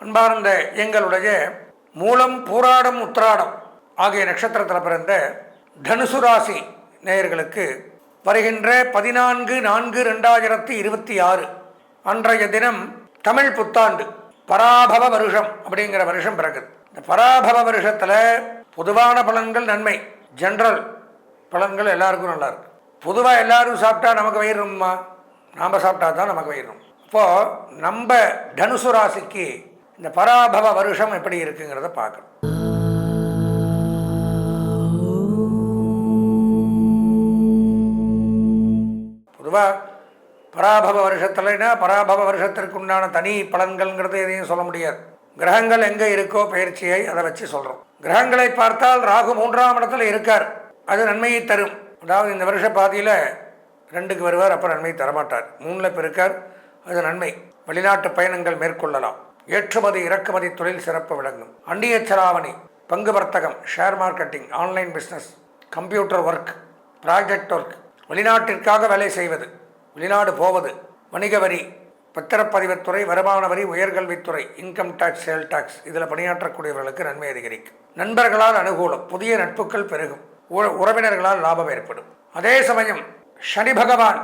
அன்பார்ந்த எங்களுடைய மூலம், பூராடம், உத்திராடம் ஆகிய நட்சத்திரத்தில் பிறந்த தனுசு ராசி நேயர்களுக்கு வருகின்ற 14/4/2026 அன்றைய தினம் தமிழ் புத்தாண்டு பராபவ வருஷம் அப்படிங்கிற வருஷம் பிறகுது. இந்த பராபவ வருஷத்தில் பொதுவான பலன்கள் நன்மை, ஜென்ரல் பலன்கள் எல்லாருக்கும் நல்லா இருக்கு. பொதுவாக எல்லாரும் சாப்பிட்டா நமக்கு வயிறுமா, நாம் சாப்பிட்டா தான் நமக்கு வயிறும். இப்போது நம்ம தனுசு ராசிக்கு இந்த பராபவ வருஷம் எப்படி இருக்குங்கிறத பார்க்கணும். பொதுவாக பராபவ வருஷத்துலனா பராபவ வருஷத்திற்கு உண்டான தனி பலன்கள்ங்கிறது எதையும் சொல்ல முடியாது. கிரகங்கள் எங்கே இருக்கோ பயிற்சியை அதை வச்சு சொல்கிறோம். கிரகங்களை பார்த்தால் ராகு 3ஆம் இடத்துல இருக்கார், அது நன்மையை தரும். அதாவது இந்த வருஷ பாதியில் 2க்கு வருவார், அப்புறம் நன்மை தரமாட்டார். 3ல் இப்போ இருக்கார், அது நன்மை. வெளிநாட்டு பயணங்கள் மேற்கொள்ளலாம். ஏற்றுமதி இறக்குமதி தொழில் சிறப்பு விளங்கும். அந்நிய செலாவணி, பங்கு வர்த்தகம், share marketing, online business, computer work, project work, வெளிநாட்டிற்காக வேலை செய்வது, வெளிநாடு போவது, வணிக வரி, பத்திரப்பதிவுத்துறை, வருமான வரி, உயர்கல்வித்துறை, இன்கம் டேக்ஸ், சேல் டேக்ஸ், இதில் பணியாற்றக்கூடியவர்களுக்கு நன்மை அதிகரிக்கும். நண்பர்களால் அனுகூலம், புதிய நட்புகள் பெருகும், உறவினர்களால் லாபம் ஏற்படும். அதே சமயம் சனி பகவான்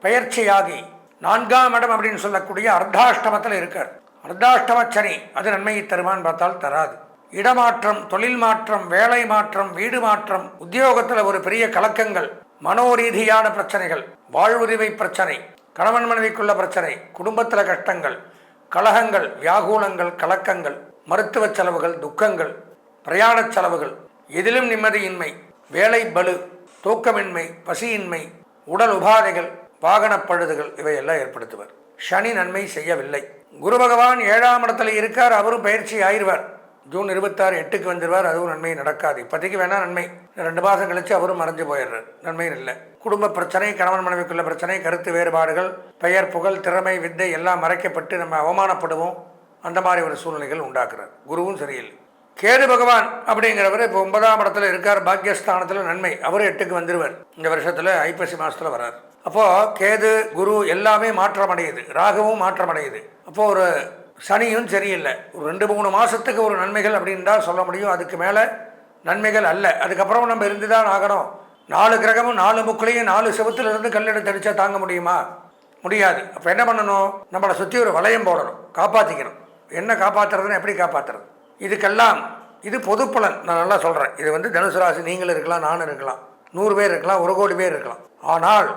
பயிற்சியாகி 4ஆம் இடம் அப்படின்னு சொல்லக்கூடிய அர்த்தாஷ்டமத்தில் இருக்கார். அர்த்தாஷ்டம சனி அது நன்மையை தருமான்னு பார்த்தால் தராது. இடமாற்றம், தொழில் மாற்றம், வேலை மாற்றம், வீடு மாற்றம், உத்தியோகத்தில் ஒரு பெரிய கலக்கங்கள், மனோரீதியான பிரச்சனைகள், வாழ்வுரிமை பிரச்சனை, கணவன் மனைவிக்குள்ள பிரச்சனை, குடும்பத்தில் கஷ்டங்கள், கலகங்கள், வியாகுலங்கள், கலக்கங்கள், மருத்துவ செலவுகள், துக்கங்கள், பிரயாண செலவுகள், எதிலும் நிம்மதியின்மை, வேலை பளு, தூக்கமின்மை, பசியின்மை, உடல் உபாதைகள், வாகன பழுதுகள் இவையெல்லாம் ஏற்படுத்துவார். சனி நன்மை செய்யவில்லை. குரு பகவான் 7ஆம் இடத்துல இருக்கார், அவரும் பயிற்சி ஆயிடுவார். ஜூன் 26 8க்கு வந்துடுவார், அதுவும் நன்மை நடக்காது. இப்போதைக்கு வேணால் நன்மை, 2 மாதம் கழித்து அவரும் மறைஞ்சு போயிடுறார், நன்மையும் இல்லை. குடும்ப பிரச்சனை, கணவன் மனைவிக்குள்ள பிரச்சனை, கருத்து வேறுபாடுகள், பெயர் புகழ், திறமை, வித்தை எல்லாம் மறைக்கப்பட்டு நம்ம அவமானப்படுவோம். அந்த மாதிரி ஒரு சூழ்நிலைகள் உண்டாக்குறார். குருவும் சரியில்லை. கேது பகவான் அப்படிங்கிறவர் இப்போ 9ஆம் இடத்துல இருக்கார், பாக்கியஸ்தானத்தில் நன்மை. அவர் 8க்கு வந்துடுவார். இந்த வருஷத்தில் ஐப்பசி மாதத்தில் வர்றார். அப்போது கேது குரு எல்லாமே மாற்றமடையுது, ராகுவும் மாற்றமடையுது. அப்போது ஒரு சனியும் சரியில்லை. ஒரு 2-3 மாதத்துக்கு ஒரு நன்மைகள் அப்படின்டா சொல்ல முடியும், அதுக்கு மேலே நன்மைகள் அல்ல. அதுக்கப்புறம் நம்ம இருந்து தான் ஆகணும். 4 கிரகமும் 4 முக்குலையும் 4 செவத்துல இருந்து கல்லெடுத்து அடித்தா தாங்க முடியுமா? முடியாது. அப்போ என்ன பண்ணணும்? நம்மளை சுற்றி ஒரு வளையம் போடணும், காப்பாற்றிக்கணும். என்ன காப்பாற்றுறதுன்னு, எப்படி காப்பாற்றுறது? இதுக்கெல்லாம் இது பொது பலன் நான் நல்லா சொல்கிறேன். இது தனுசு ராசி நீங்களும் இருக்கலாம், நானும் இருக்கலாம், 100 பேர் இருக்கலாம், 1 கோடி பேர் இருக்கலாம். ஆனால்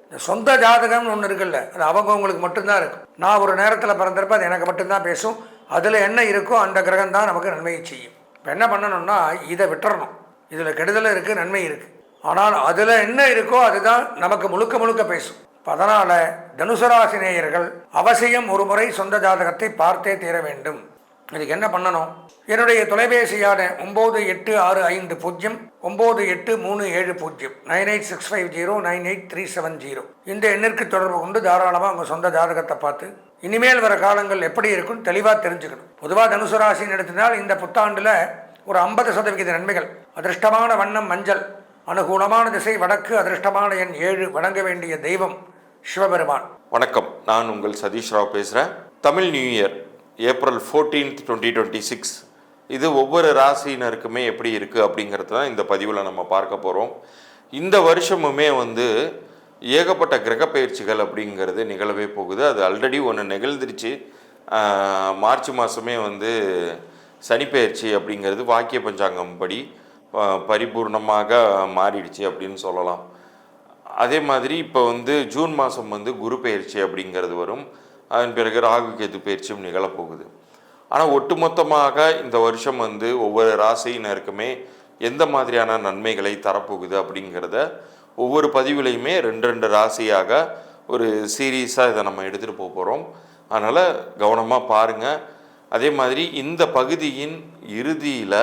இந்த சொந்த ஜாதகம்னு ஒன்று இருக்குல்ல, அது அவங்கவுங்களுக்கு மட்டும்தான் இருக்கும். நான் ஒரு நேரத்தில் பிறந்திருப்பேன், அது எனக்கு மட்டும்தான் பேசும். அதில் என்ன இருக்கோ அந்த கிரகம் தான் நமக்கு நன்மையை செய்யும். இப்போ என்ன பண்ணணும்னா இதை விட்டுறணும். இதில் கெடுதல் இருக்குது, நன்மை இருக்குது. ஆனால் அதில் என்ன இருக்கோ அதுதான் நமக்கு முழுக்க முழுக்க பேசும். அதனால் தனுசு ராசி நேயர்கள் அவசியம் ஒரு முறை சொந்த ஜாதகத்தை பார்த்தே தீர வேண்டும். இதுக்கு என்ன பண்ணணும்? என்னுடைய தொலைபேசியான 9865 9837 9865098370 இந்த எண்ணிற்கு தொடர்பு கொண்டு தாராளமாக உங்கள் சொந்த ஜாதகத்தை பார்த்து இனிமேல் வர காலங்கள் எப்படி இருக்குன்னு தெளிவாக தெரிஞ்சுக்கணும். பொதுவாக தனுசு ராசின்னு எடுத்தினால் இந்த புத்தாண்டில் ஒரு 50% நன்மைகள். அதிர்ஷ்டமான வண்ணம் மஞ்சள், அனுகூலமான திசை வடக்கு, அதிர்ஷ்டமான எண் 7, வணங்க வேண்டிய தெய்வம் சிவபெருமான். வணக்கம், நான் உங்கள் சதீஷ் ராவ் பேசுகிறேன். Tamil new year April 14th 2026 இது ஒவ்வொரு ராசியினருக்குமே எப்படி இருக்குது அப்படிங்கிறது தான் இந்த பதிவில் நம்ம பார்க்க போகிறோம். இந்த வருஷமுமே ஏகப்பட்ட கிரக பயிற்சிகள் அப்படிங்கிறது நிகழவே போகுது. அது ஆல்ரெடி ஒன்று நிகழ்ந்துருச்சு. மார்ச் மாதமே சனி பயிற்சி அப்படிங்கிறது வாக்கிய பஞ்சாங்கம் படி பரிபூர்ணமாக மாறிடுச்சு அப்படின்னு சொல்லலாம். அதே மாதிரி இப்போ ஜூன் மாதம் குரு பயிற்சி அப்படிங்கிறது வரும். அதன் பிறகு ராகு கேது பயிற்சியும் நிகழப்போகுது. ஆனால் ஒட்டுமொத்தமாக இந்த வருஷம் ஒவ்வொரு ராசியினருக்குமே எந்த மாதிரியான நன்மைகளை தரப்போகுது அப்படிங்கிறத ஒவ்வொரு பதிவுலையுமே 2 ராசியாக ஒரு சீரீஸாக இதை நம்ம எடுத்துகிட்டு போகிறோம். அதனால் கவனமாக பாருங்கள். அதே மாதிரி இந்த பகுதியின் இறுதியில்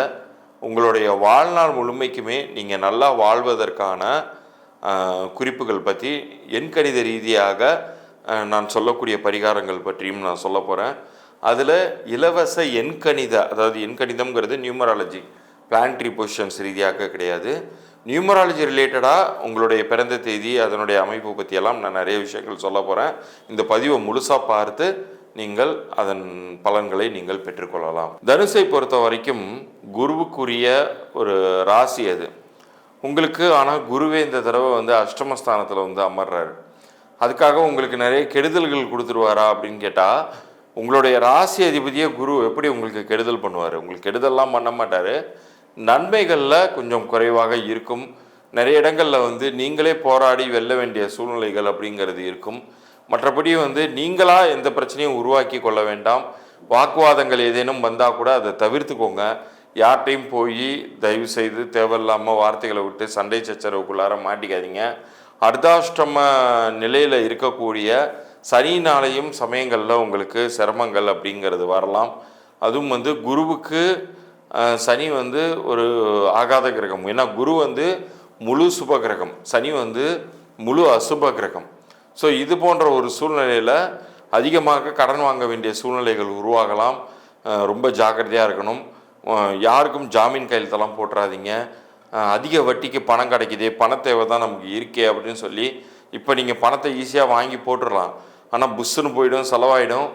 உங்களுடைய வாழ்நாள் முழுமைக்குமே நீங்கள் நல்லா வாழ்வதற்கான குறிப்புகள் பற்றி எண்கணித ரீதியாக நான் சொல்லக்கூடிய பரிகாரங்கள் பற்றியும் நான் சொல்ல போகிறேன். அதில் இலவச எண்கணித, அதாவது எண்கணிதம்ங்கிறது நியூமராலஜி, பிளான்ட்ரி பொசிஷன்ஸ் ரீதியாக கிடையாது. நியூமராலஜி ரிலேட்டடாக உங்களுடைய பிறந்த தேதி, அதனுடைய அமைப்பு பற்றியெல்லாம் நான் நிறைய விஷயங்கள் சொல்ல போகிறேன். இந்த பதிவை முழுசாக பார்த்து நீங்கள் அதன் பலன்களை நீங்கள் பெற்றுக்கொள்ளலாம். தனுசை பொறுத்த வரைக்கும் குருவுக்குரிய ஒரு ராசி அது உங்களுக்கு. ஆனால் குருவே இந்த தடவை வந்து அஷ்டமஸ்தானத்தில் வந்து அமர்றாரு. அதுக்காக உங்களுக்கு நிறைய கெடுதல்கள் கொடுத்துருவாரா அப்படின்னு கேட்டால், உங்களுடைய ராசி அதிபதியே குரு எப்படி உங்களுக்கு கெடுதல் பண்ணுவார்? உங்களுக்கு கெடுதல்லாம் பண்ண மாட்டார். நன்மைகளில் கொஞ்சம் குறைவாக இருக்கும். நிறைய இடங்களில் வந்து நீங்களே போராடி வெல்ல வேண்டிய சூழ்நிலைகள் அப்படிங்கிறது இருக்கும். மற்றபடி வந்து நீங்களாக எந்த பிரச்சனையும் உருவாக்கி கொள்ள வேண்டாம். வாக்குவாதங்கள் ஏதேனும் வந்தால் கூட அதை தவிர்த்துக்கோங்க. யார்கிட்டையும் போய் தயவு செய்து தேவையில்லாமல் வார்த்தைகளை விட்டு சண்டை சச்சரவுக்குள்ளார மாட்டிக்காதீங்க. அர்த்தாஷ்டம நிலையில் இருக்கக்கூடிய சனினாலையும் சமயங்களில் உங்களுக்கு சிரமங்கள் அப்படிங்கிறது வரலாம். அதுவும் வந்து குருவுக்கு சனி வந்து ஒரு ஆகாத கிரகம். ஏன்னா குரு வந்து முழு சுப கிரகம், சனி வந்து முழு அசுப கிரகம். ஸோ இது போன்ற ஒரு சூழ்நிலையில் அதிகமாக கடன் வாங்க வேண்டிய சூழ்நிலைகள் உருவாகலாம். ரொம்ப ஜாக்கிரதையாக இருக்கணும். யாருக்கும் ஜாமீன் கையெழுத்தெல்லாம் போட்டுறாதீங்க. அதிக வட்டிக்கு பணம் கிடைக்குதே, பண தேவை தான் நமக்கு இருக்கே அப்படின்னு சொல்லி இப்போ நீங்கள் பணத்தை ஈஸியாக வாங்கி போட்டுடலாம். ஆனால் புஷ்ஷுன்னு போயிடும், செலவாயிடும்.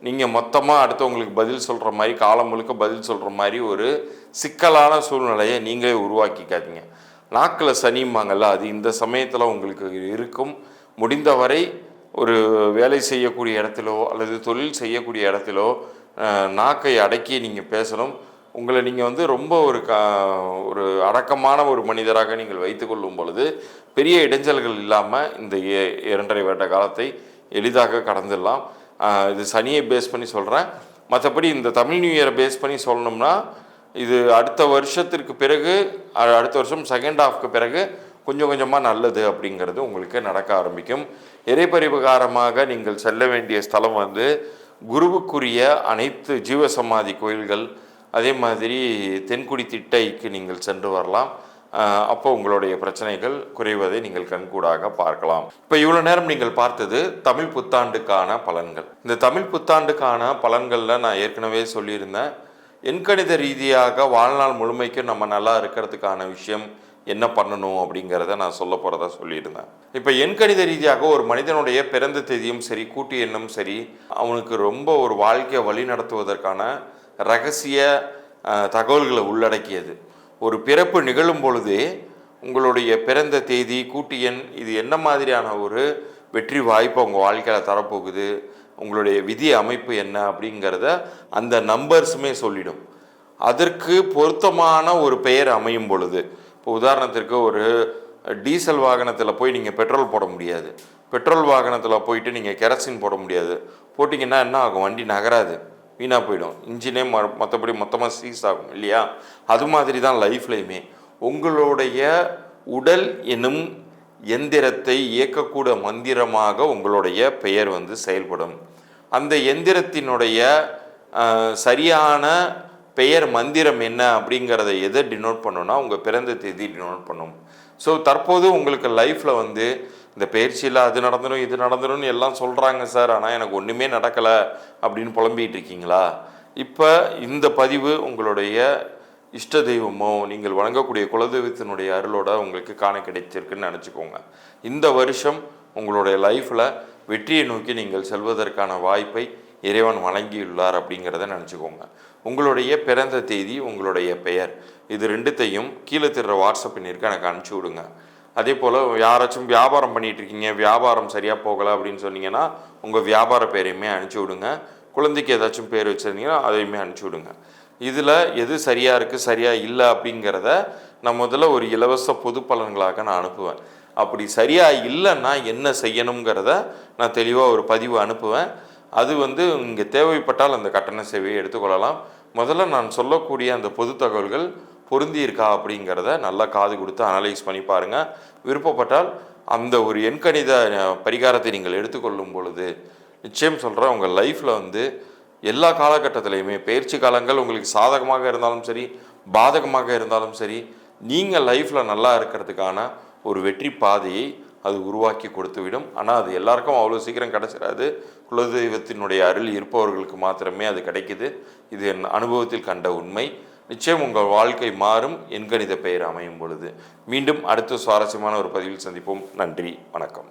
நீங்கள் மொத்தமாக அடுத்தவங்களுக்கு பதில் சொல்கிற மாதிரி, காலம் முழுக்க பதில் சொல்கிற மாதிரி ஒரு சிக்கலான சூழ்நிலையை நீங்களே உருவாக்கிக்காதீங்க. நாக்கில் சனிம்பாங்கள்ல, அது இந்த சமயத்தில் உங்களுக்கு இருக்கும். முடிந்தவரை ஒரு வேலை செய்யக்கூடிய இடத்திலோ அல்லது தொழில் செய்யக்கூடிய இடத்திலோ நாக்கை அடக்கி நீங்கள் பேசணும். உங்களை நீங்கள் வந்து ரொம்ப ஒரு அடக்கமான ஒரு மனிதராக நீங்கள் வைத்துக்கொள்ளும் பொழுது பெரிய இடைஞ்சல்கள் இல்லாமல் இந்த 2.5 வருட காலத்தை எளிதாக கடந்துடலாம். இது சனியை பேஸ் பண்ணி சொல்கிறேன். மற்றபடி இந்த தமிழ் நியூ இயரை பேஸ் பண்ணி சொல்லணும்னா, இது அடுத்த வருஷத்திற்கு பிறகு, அடுத்த வருஷம் செகண்ட் ஹாஃப்க்கு பிறகு கொஞ்சம் கொஞ்சமாக நல்லது அப்படிங்கிறது உங்களுக்கு நடக்க ஆரம்பிக்கும். இறைபரிபகாரமாக நீங்கள் செல்ல வேண்டிய ஸ்தலம் வந்து குருவுக்குரிய அனைத்து ஜீவசமாதி கோயில்கள், அதே மாதிரி தென்குடி திட்டைக்கு நீங்கள் சென்று வரலாம். அப்போ உங்களுடைய பிரச்சனைகள் குறைவதை நீங்கள் கண்கூடாக பார்க்கலாம். இப்போ இவ்வளோ நேரம் நீங்கள் பார்த்தது தமிழ் புத்தாண்டுக்கான பலன்கள். இந்த தமிழ் புத்தாண்டுக்கான பலன்களில் நான் ஏற்கனவே சொல்லியிருந்தேன், எண்கணித ரீதியாக வாழ்நாள் முழுமைக்கு நம்ம நல்லா இருக்கிறதுக்கான விஷயம் என்ன பண்ணணும் அப்படிங்கிறத நான் சொல்ல போகிறதா சொல்லியிருந்தேன். இப்போ எண்கணித ரீதியாக ஒரு மனிதனுடைய பிறந்த தேதியும் சரி, கூட்டு எண்ணும் சரி, அவனுக்கு ரொம்ப ஒரு வாழ்க்கையை வழி நடத்துவதற்கான ரகசிய தகவல்களை உள்ளடக்கியது. ஒரு பிறப்பு நிகழும் பொழுதே உங்களுடைய பிறந்த தேதி, கூட்டு எண், இது என்ன மாதிரியான ஒரு வெற்றி வாய்ப்பை உங்கள் வாழ்க்கையில் தரப்போகுது, உங்களுடைய விதி அமைப்பு என்ன அப்படிங்கிறத அந்த நம்பர்ஸுமே சொல்லிடும். அதற்கு பொருத்தமான ஒரு பெயர் அமையும் பொழுது, இப்போ உதாரணத்திற்கு ஒரு டீசல் வாகனத்தில் போய் நீங்கள் பெட்ரோல் போட முடியாது. பெட்ரோல் வாகனத்தில் போயிட்டு நீங்கள் கெரசின் போட முடியாது. போட்டிங்கன்னா என்ன ஆகும்? வண்டி நகராது, வீணாக போயிடும், இன்ஜினே மற்றபடி மொத்தமாக சீஸ் ஆகும் இல்லையா? அது மாதிரி தான் லைஃப்லையுமே உங்களுடைய உடல் எனும் எந்திரத்தை இயக்கக்கூட மந்திரமாக உங்களுடைய பெயர் வந்து செயல்படும். அந்த எந்திரத்தினுடைய சரியான பெயர் மந்திரம் என்ன அப்படிங்கிறத எதை டினோட் பண்ணணும்னா உங்கள் பிறந்த தேதி டினோட் பண்ணும். ஸோ தற்போது உங்களுக்கு லைஃப்பில் வந்து இந்த பயிற்சியில் அது நடந்துடும் இது நடந்துடும்னு எல்லாம் சொல்கிறாங்க சார், ஆனால் எனக்கு ஒன்றுமே நடக்கலை அப்படின்னு புலம்பிகிட்டு இருக்கீங்களா? இப்போ இந்த பதிவு உங்களுடைய இஷ்ட தெய்வமோ நீங்கள் வணங்கக்கூடிய குலதெய்வத்தினுடைய அருளோட உங்களுக்கு காண கிடைச்சிருக்குன்னு நினச்சிக்கோங்க. இந்த வருஷம் உங்களுடைய லைஃப்பில் வெற்றியை நோக்கி நீங்கள் செல்வதற்கான வாய்ப்பை இறைவன் வழங்கியுள்ளார் அப்படிங்கிறத நினச்சிக்கோங்க. உங்களுடைய பிறந்த தேதி, உங்களுடைய பெயர், இது ரெண்டுத்தையும் கீழே தர்ற வாட்ஸ்அப் பண்ணியிருக்கு, எனக்கு அனுப்பிச்சி விடுங்க. அதே போல் யாராச்சும் வியாபாரம் பண்ணிகிட்டு இருக்கீங்க, வியாபாரம் சரியாக போகலை அப்படின்னு சொன்னீங்கன்னா உங்கள் வியாபார பேரையுமே அனுப்பிச்சி விடுங்க. குழந்தைக்கு ஏதாச்சும் பேர் வச்சுருந்தீங்கன்னா அதையுமே அனுப்பிச்சி விடுங்க. இதில் எது சரியாக இருக்குது சரியாக இல்லை அப்படிங்கிறத நான் முதல்ல ஒரு இலவச பொது பலன்களாக நான் அனுப்புவேன். அப்படி சரியாக இல்லைன்னா என்ன செய்யணுங்கிறத நான் தெளிவாக ஒரு பதிவு அனுப்புவேன். அது வந்து இங்கே தேவைப்பட்டால் அந்த கட்டண சேவையை எடுத்துக்கொள்ளலாம். முதல்ல நான் சொல்லக்கூடிய அந்த பொது தகவல்கள் பொருந்தி இருக்கா அப்படிங்கிறத நல்லா காது கொடுத்து அனலைஸ் பண்ணி பாருங்கள். விருப்பப்பட்டால் அந்த ஒரு எண்கணித பரிகாரத்தை நீங்கள் எடுத்துக்கொள்ளும் பொழுது நிச்சயம் சொல்கிறேன், உங்கள் லைஃப்பில் வந்து எல்லா காலகட்டத்திலையுமே பயிற்சி காலங்கள் உங்களுக்கு சாதகமாக இருந்தாலும் சரி, பாதகமாக இருந்தாலும் சரி, நீங்கள் லைஃப்பில் நல்லா இருக்கிறதுக்கான ஒரு வெற்றி பாதையை அது உருவாக்கி கொடுத்துவிடும். ஆனால் அது எல்லாருக்கும் அவ்வளோ சீக்கிரம் கிடைச்சிடாது. குலதெய்வத்தினுடைய அருள் இருப்பவர்களுக்கு மாத்திரமே அது கிடைக்குது. இது என் அனுபவத்தில் கண்ட உண்மை. நிச்சயம் உங்கள் வாழ்க்கை மாறும் எண்கணித பெயர் அமையும் பொழுது. மீண்டும் அடுத்த சுவாரஸ்யமான ஒரு பதிவில் சந்திப்போம். நன்றி, வணக்கம்.